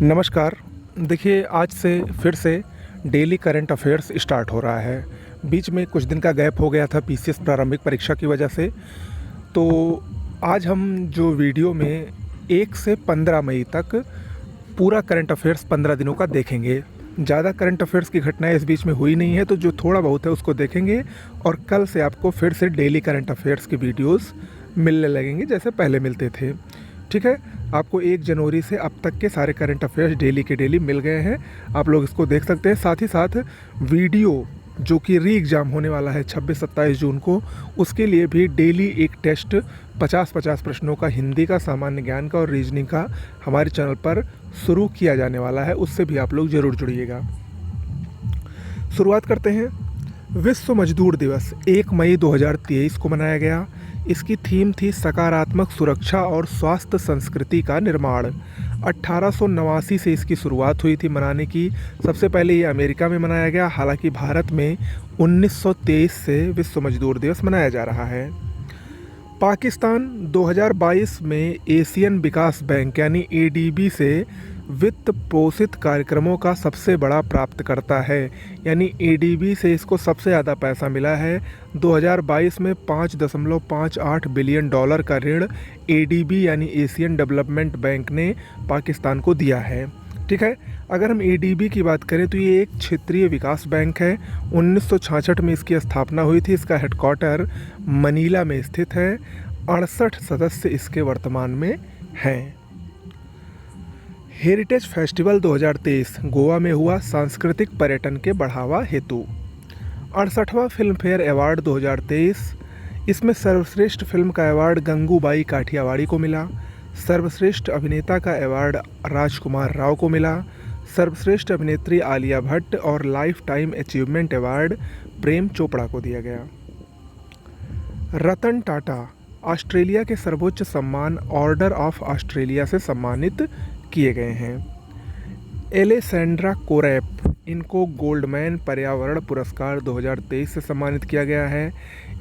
नमस्कार। देखिए, आज से फिर से डेली करंट अफेयर्स स्टार्ट हो रहा है। बीच में कुछ दिन का गैप हो गया था पीसीएस प्रारंभिक परीक्षा की वजह से। तो आज हम जो वीडियो में 1 से 15 मई तक पूरा करंट अफेयर्स 15 दिनों का देखेंगे। ज़्यादा करंट अफेयर्स की घटनाएं इस बीच में हुई नहीं है, तो जो थोड़ा बहुत है उसको देखेंगे और कल से आपको फिर से डेली करंट अफेयर्स की वीडियोस मिलने लगेंगी जैसे पहले मिलते थे। ठीक है, आपको 1 जनवरी से अब तक के सारे करंट अफेयर्स डेली के डेली मिल गए हैं। आप लोग इसको देख सकते हैं। साथ ही साथ वीडियो जो कि री एग्ज़ाम होने वाला है 26-27 जून को, उसके लिए भी डेली एक टेस्ट 50-50 प्रश्नों का, हिंदी का, सामान्य ज्ञान का और रीजनिंग का हमारे चैनल पर शुरू किया जाने वाला है। उससे भी आप लोग ज़रूर जुड़िएगा। शुरुआत करते हैं। विश्व मजदूर दिवस 1 मई 2023 को मनाया गया। इसकी थीम थी सकारात्मक सुरक्षा और स्वास्थ्य संस्कृति का निर्माण। 1889 से इसकी शुरुआत हुई थी मनाने की। सबसे पहले ये अमेरिका में मनाया गया, हालांकि भारत में 1923 से विश्व मजदूर दिवस मनाया जा रहा है। पाकिस्तान 2022 में एशियन विकास बैंक यानी एडीबी से वित्त पोषित कार्यक्रमों का सबसे बड़ा प्राप्तकर्ता है, यानी एडीबी से इसको सबसे ज़्यादा पैसा मिला है। 2022 में $5.58 बिलियन का ऋण एडीबी यानी एशियन डेवलपमेंट बैंक ने पाकिस्तान को दिया है। ठीक है, अगर हम एडीबी की बात करें तो ये एक क्षेत्रीय विकास बैंक है। 1966 में इसकी स्थापना हुई थी। इसका हेडक्वार्टर मनीला में स्थित है। 68 सदस्य इसके वर्तमान में हैं। हेरिटेज फेस्टिवल 2023 गोवा में हुआ सांस्कृतिक पर्यटन के बढ़ावा हेतु। 68वां फिल्म फेयर अवार्ड 2023, इसमें सर्वश्रेष्ठ फिल्म का अवार्ड गंगूबाई काठियावाड़ी को मिला। सर्वश्रेष्ठ अभिनेता का अवार्ड राजकुमार राव को मिला। सर्वश्रेष्ठ अभिनेत्री आलिया भट्ट और life time achievement award Prem Chopra को दिया गया। रतन टाटा ऑस्ट्रेलिया के सर्वोच्च सम्मान ऑर्डर ऑफ ऑस्ट्रेलिया से सम्मानित किए गए हैं। एलेसेंड्रा कोरैप, इनको गोल्डमैन पर्यावरण पुरस्कार 2023 से सम्मानित किया गया है।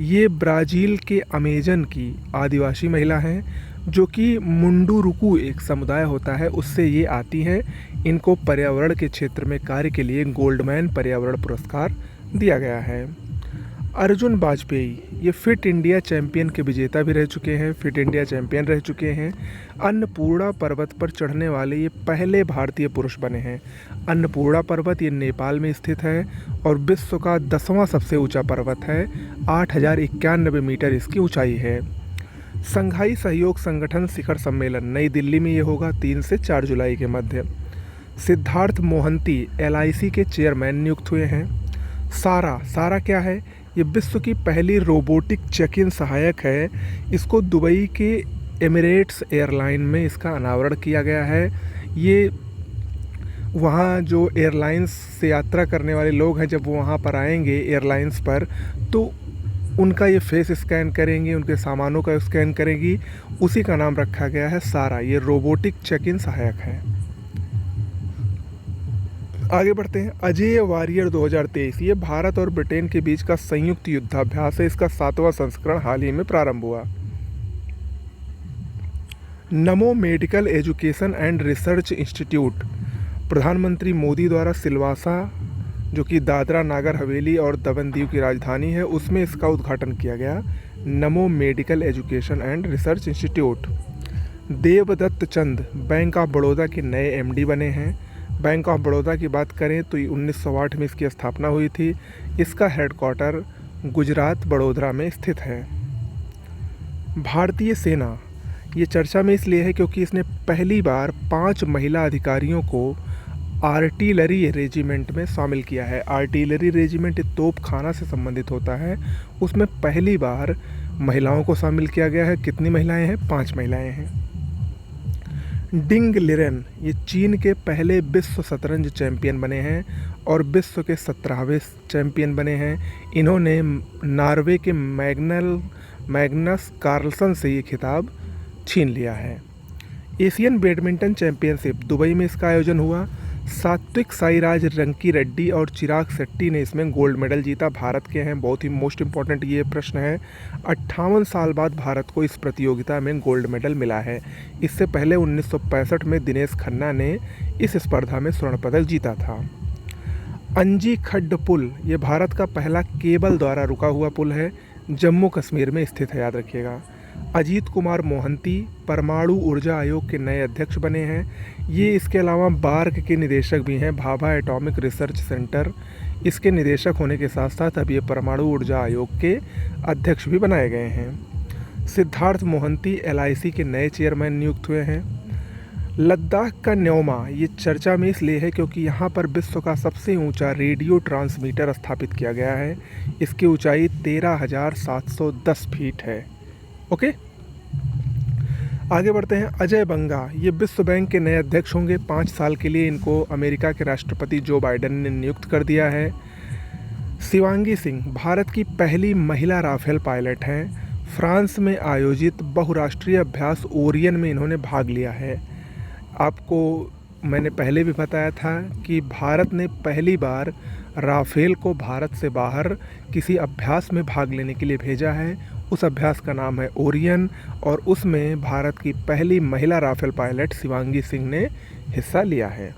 ये ब्राज़ील के अमेजन की आदिवासी महिला हैं, जो कि मुंडुरुकु एक समुदाय होता है, उससे ये आती हैं। इनको पर्यावरण के क्षेत्र में कार्य के लिए गोल्डमैन पर्यावरण पुरस्कार दिया गया है। अर्जुन वाजपेयी, ये फिट इंडिया चैंपियन के विजेता भी रह चुके हैं, फिट इंडिया चैंपियन रह चुके हैं। अन्नपूर्णा पर्वत पर चढ़ने वाले ये पहले भारतीय पुरुष बने हैं। अन्नपूर्णा पर्वत ये नेपाल में स्थित है और विश्व का 10वां सबसे ऊंचा पर्वत है। 8091 मीटर इसकी ऊंचाई है। संघाई सहयोग संगठन शिखर सम्मेलन नई दिल्ली में ये होगा 3 से 4 जुलाई के मध्य। सिद्धार्थ मोहंती एलआईसी के चेयरमैन नियुक्त हुए हैं। सारा क्या है? ये विश्व की पहली रोबोटिक चेक इन सहायक है। इसको दुबई के एमिरेट्स एयरलाइन में इसका अनावरण किया गया है। ये वहाँ जो एयरलाइंस से यात्रा करने वाले लोग हैं, जब वो वहाँ पर आएंगे एयरलाइंस पर, तो उनका ये फेस स्कैन करेंगे, उनके सामानों का स्कैन करेंगी। उसी का नाम रखा गया है सारा। ये रोबोटिक चेक इन सहायक है। आगे बढ़ते हैं। अजेय वॉरियर 2023, ये भारत और ब्रिटेन के बीच का संयुक्त युद्धाभ्यास है। इसका 7वां संस्करण हाल ही में प्रारंभ हुआ। नमो medical education and research institute, प्रधानमंत्री मोदी द्वारा सिलवासा, जो कि दादरा नागर हवेली और दमन दीव की राजधानी है, उसमें इसका उद्घाटन किया गया। Namo medical education and research institute. Devdutt Chand bank of Baroda के नए एमडी बने हैं। बैंक ऑफ बड़ौदा की बात करें तो 1908 में इसकी स्थापना हुई थी। इसका हेडक्वार्टर गुजरात बड़ोदरा में स्थित है। भारतीय सेना, ये चर्चा में इसलिए है क्योंकि इसने पहली बार 5 महिला अधिकारियों को आर्टिलरी रेजिमेंट में शामिल किया है। आर्टिलरी रेजिमेंट तोपखाना से संबंधित होता है, उसमें पहली बार महिलाओं को शामिल किया गया है। कितनी महिलाएं हैं? 5 महिलाएं हैं। डिंग लिरेन, ये चीन के पहले विश्व शतरंज चैंपियन बने हैं और विश्व के 17वें चैंपियन बने हैं। इन्होंने नॉर्वे के मैग्नस कार्लसन से ये खिताब छीन लिया है। एशियन बैडमिंटन चैंपियनशिप दुबई में इसका आयोजन हुआ। सात्विक साईराज रंकीरेड्डी और चिराग शेट्टी ने इसमें गोल्ड मेडल जीता, भारत के हैं। बहुत ही मोस्ट इम्पॉर्टेंट ये प्रश्न है। 58 साल बाद भारत को इस प्रतियोगिता में गोल्ड मेडल मिला है। इससे पहले 1965 में दिनेश खन्ना ने इस स्पर्धा में स्वर्ण पदक जीता था। अंजी खड्ड पुल ये भारत का पहला केबल द्वारा रुका हुआ पुल है, जम्मू कश्मीर में स्थित है, याद रखिएगा। अजीत कुमार मोहंती परमाणु ऊर्जा आयोग के नए अध्यक्ष बने हैं। ये इसके अलावा बार्क के निदेशक भी हैं, भाभा एटॉमिक रिसर्च सेंटर इसके निदेशक होने के साथ साथ अब ये परमाणु ऊर्जा आयोग के अध्यक्ष भी बनाए गए हैं। सिद्धार्थ मोहंती LIC के नए चेयरमैन नियुक्त हुए हैं। लद्दाख का न्योमा ये चर्चा में इसलिए है क्योंकि यहाँ पर विश्व का सबसे ऊंचा रेडियो ट्रांसमीटर स्थापित किया गया है। इसकी ऊंचाई 13,710 फीट है। ओके, आगे बढ़ते हैं। अजय बंगा ये विश्व बैंक के नए अध्यक्ष होंगे। 5 साल के लिए इनको अमेरिका के राष्ट्रपति जो बाइडेन ने नियुक्त कर दिया है। शिवांगी सिंह भारत की पहली महिला राफेल पायलट हैं। फ्रांस में आयोजित बहुराष्ट्रीय अभ्यास ओरियन में इन्होंने भाग लिया है। आपको मैंने पहले भी बताया था कि भारत ने पहली बार राफेल को भारत से बाहर किसी अभ्यास में भाग लेने के लिए भेजा है। उस अभ्यास का नाम है ओरियन और उसमें भारत की पहली महिला राफेल पायलट शिवांगी सिंह ने हिस्सा लिया है।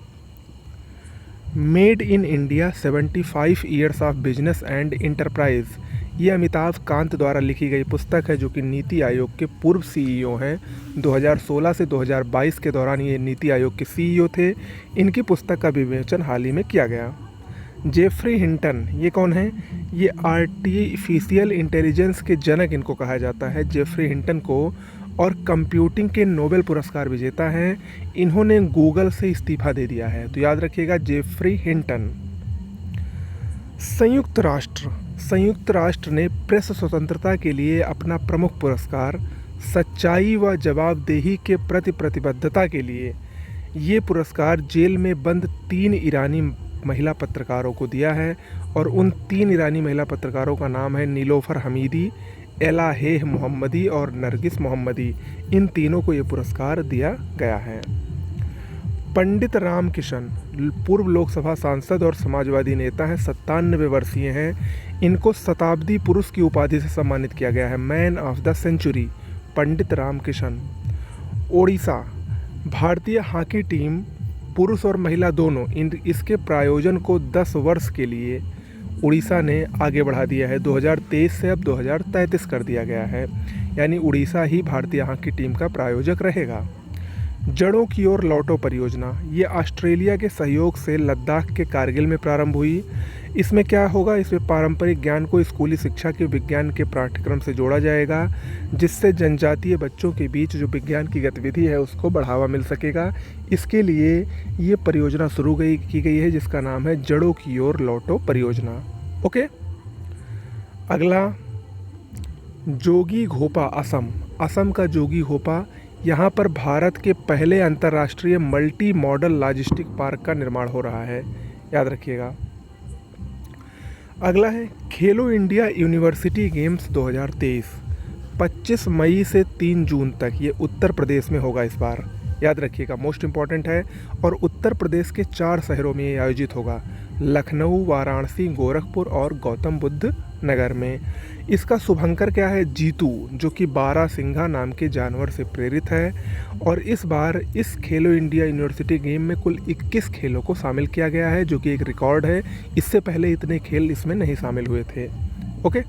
Made in India 75 years of business and enterprise ये अमिताभ कांत द्वारा लिखी गई पुस्तक है, जो कि नीति आयोग के पूर्व CEO हैं। 2016 से 2022 के दौरान ये नीति आयोग के CEO थे। इनकी पुस्तक का विवेचन हाल ही में किया गया। जेफरी हिंटन ये कौन है? ये आर्टिफिशियल इंटेलिजेंस के जनक इनको कहा जाता है, जेफरी हिंटन को, और कंप्यूटिंग के नोबेल पुरस्कार विजेता हैं। इन्होंने गूगल से इस्तीफा दे दिया है, तो याद रखिएगा जेफरी हिंटन। संयुक्त राष्ट्र ने प्रेस स्वतंत्रता के लिए अपना प्रमुख पुरस्कार सच्चाई व जवाबदेही के प्रति प्रतिबद्धता के लिए ये पुरस्कार जेल में बंद 3 ईरानी महिला पत्रकारों को दिया है। और उन 3 ईरानी महिला पत्रकारों का नाम है नीलोफर हमीदी, एलाहेह मोहम्मदी और नरगिस मोहम्मदी। इन तीनों को ये पुरस्कार दिया गया है। पंडित राम किशन पूर्व लोकसभा सांसद और समाजवादी नेता हैं, 97 वर्षीय हैं। इनको शताब्दी पुरुष की उपाधि से सम्मानित किया गया है, man of the century, Pandit Ram Kishan. Odisha भारतीय हॉकी टीम पुरुष और महिला दोनों इसके प्रायोजन को 10 वर्ष के लिए उड़ीसा ने आगे बढ़ा दिया है। 2023 से अब 2033 कर दिया गया है, यानी उड़ीसा ही भारतीय हॉकी टीम का प्रायोजक रहेगा। जड़ों की ओर लौटो परियोजना ये ऑस्ट्रेलिया के सहयोग से लद्दाख के कारगिल में प्रारंभ हुई। इसमें क्या होगा? इसमें पारंपरिक ज्ञान को स्कूली शिक्षा के विज्ञान के पाठ्यक्रम से जोड़ा जाएगा, जिससे जनजातीय बच्चों के बीच जो विज्ञान की गतिविधि है उसको बढ़ावा मिल सकेगा। इसके लिए ये परियोजना शुरू की गई है, जिसका नाम है जड़ों की ओर लौटो परियोजना। ओके, अगला जोगी घोपा असम का जोगी घोपा, यहाँ पर भारत के पहले अंतर्राष्ट्रीय मल्टी मॉडल लॉजिस्टिक पार्क का निर्माण हो रहा है, याद रखिएगा। अगला है खेलो इंडिया यूनिवर्सिटी गेम्स 2023, 25 मई से 3 जून तक ये उत्तर प्रदेश में होगा इस बार, याद रखिएगा, मोस्ट इम्पॉर्टेंट है। और उत्तर प्रदेश के 4 शहरों में ये आयोजित होगा, लखनऊ, वाराणसी, गोरखपुर और गौतम बुद्ध नगर में। इसका शुभंकर क्या है? जीतू, जो कि बारहसिंघा नाम के जानवर से प्रेरित है। और इस बार इस खेलो इंडिया यूनिवर्सिटी गेम में कुल 21 खेलों को शामिल किया गया है, जो कि एक रिकॉर्ड है। इससे पहले इतने खेल इसमें नहीं शामिल हुए थे। ओके,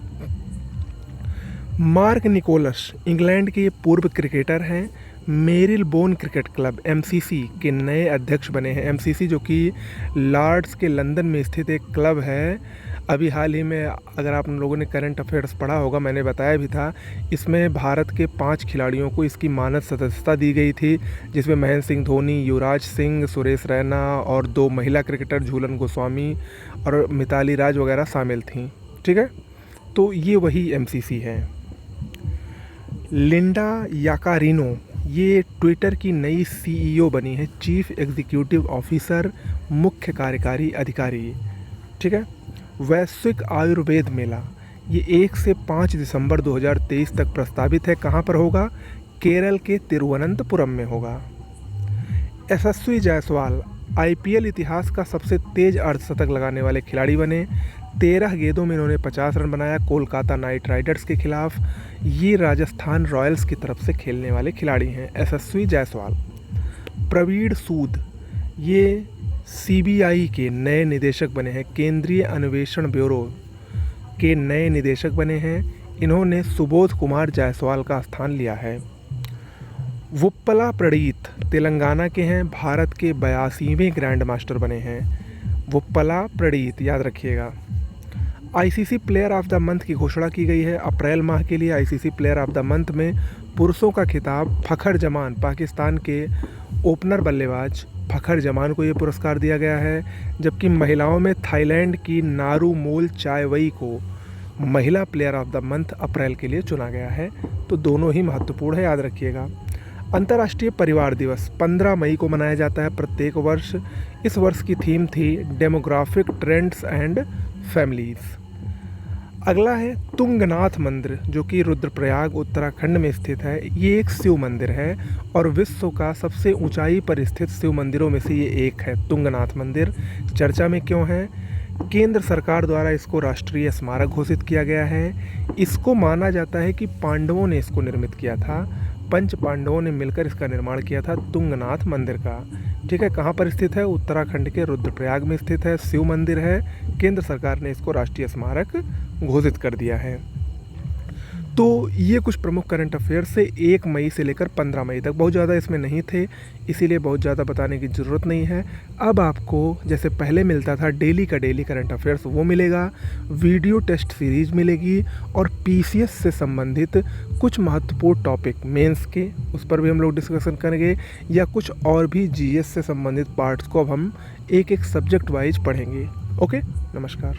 मार्क निकोलस इंग्लैंड के पूर्व क्रिकेटर हैं। मेरिलबोन क्रिकेट क्लब MCC के नए अध्यक्ष बने हैं। MCC जो कि लॉर्ड्स के लंदन में स्थित एक क्लब है। अभी हाल ही में अगर आप लोगों ने करंट अफेयर्स पढ़ा होगा, मैंने बताया भी था, इसमें भारत के 5 खिलाड़ियों को इसकी मानद सदस्यता दी गई थी, जिसमें महेंद्र सिंह धोनी, युवराज सिंह, सुरेश रैना और 2 महिला क्रिकेटर झूलन गोस्वामी और मिताली राज वगैरह शामिल थीं। ठीक है, तो ये वही MCC है। लिंडा याकारिनो ये ट्विटर की नई CEO बनी है, चीफ एग्जीक्यूटिव ऑफिसर, मुख्य कार्यकारी अधिकारी। ठीक है, वैश्विक आयुर्वेद मेला ये 1 से 5 दिसंबर 2023 तक प्रस्तावित है। कहाँ पर होगा? केरल के तिरुवनंतपुरम में होगा। यशस्वी जायसवाल आईपीएल इतिहास का सबसे तेज अर्धशतक लगाने वाले खिलाड़ी बने। 13 गेंदों में इन्होंने 50 रन बनाया कोलकाता नाइट राइडर्स के खिलाफ। ये राजस्थान रॉयल्स की तरफ से खेलने वाले खिलाड़ी हैं। यशस्वी जायसवाल। प्रवीण सूद, ये सीबीआई के नए निदेशक बने हैं, केंद्रीय अन्वेषण ब्यूरो के नए निदेशक बने हैं। इन्होंने सुबोध कुमार जायसवाल का स्थान लिया है। वुप्पला प्रणीत तेलंगाना के हैं, भारत के 82वें ग्रैंड मास्टर बने हैं। वुप्पला प्रणीत याद रखिएगा। ICC player of the month की घोषणा की गई है। अप्रैल माह के लिए ICC player of the month में पुरुषों का खिताब फ़खर जमान, पाकिस्तान के ओपनर बल्लेबाज फ़खर जमान को ये पुरस्कार दिया गया है। जबकि महिलाओं में थाईलैंड की नारुमोल चायवई को महिला प्लेयर ऑफ द मंथ अप्रैल के लिए चुना गया है। तो दोनों ही महत्वपूर्ण है, याद रखिएगा। अंतर्राष्ट्रीय परिवार दिवस 15 मई को मनाया जाता है प्रत्येक वर्ष। इस वर्ष की थीम थी डेमोग्राफिक ट्रेंड्स एंड फैमिलीज़। अगला है तुंगनाथ मंदिर, जो कि रुद्रप्रयाग उत्तराखंड में स्थित है। ये एक शिव मंदिर है और विश्व का सबसे ऊंचाई पर स्थित शिव मंदिरों में से ये एक है। तुंगनाथ मंदिर चर्चा में क्यों है? केंद्र सरकार द्वारा इसको राष्ट्रीय स्मारक घोषित किया गया है। इसको माना जाता है कि पांडवों ने इसको निर्मित किया था। पंच पांडवों ने मिलकर इसका निर्माण किया था तुंगनाथ मंदिर का। ठीक है, कहाँ पर स्थित है? उत्तराखंड के रुद्रप्रयाग में स्थित है, शिव मंदिर है। केंद्र सरकार ने इसको राष्ट्रीय स्मारक घोषित कर दिया है। तो ये कुछ प्रमुख करंट अफेयर्स से 1 मई से लेकर 15 मई तक, बहुत ज़्यादा इसमें नहीं थे, इसीलिए बहुत ज़्यादा बताने की ज़रूरत नहीं है। अब आपको जैसे पहले मिलता था डेली का डेली करंट अफेयर्स, वो मिलेगा, वीडियो टेस्ट सीरीज मिलेगी और पीसीएस से संबंधित कुछ महत्वपूर्ण टॉपिक मेंस के, उस पर भी हम लोग डिस्कशन करेंगे, या कुछ और भी जीएस से संबंधित पार्ट्स को अब हम एक एक सब्जेक्ट वाइज पढ़ेंगे। ओके, नमस्कार।